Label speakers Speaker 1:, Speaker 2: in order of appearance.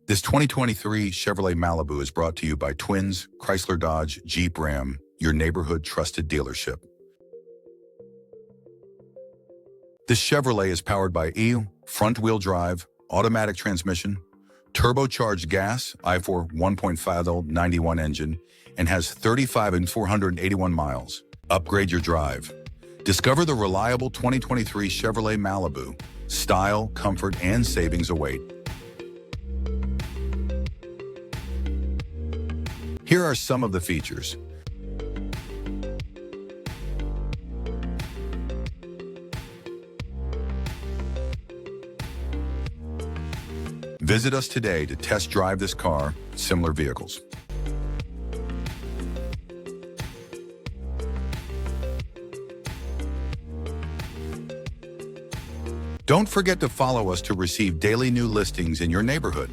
Speaker 1: This 2023 Chevrolet Malibu is brought to you by Twins, Chrysler Dodge, Jeep Ram, your neighborhood trusted dealership. This Chevrolet is powered by front-wheel drive, automatic transmission, turbocharged gas, i4 1.5L 91 engine, and has 35,481 miles. Upgrade your drive. Discover the reliable 2023 Chevrolet Malibu. Style, comfort, and savings await. Here are some of the features. Visit us today to test drive this car, similar vehicles. Don't forget to follow us to receive daily new listings in your neighborhood.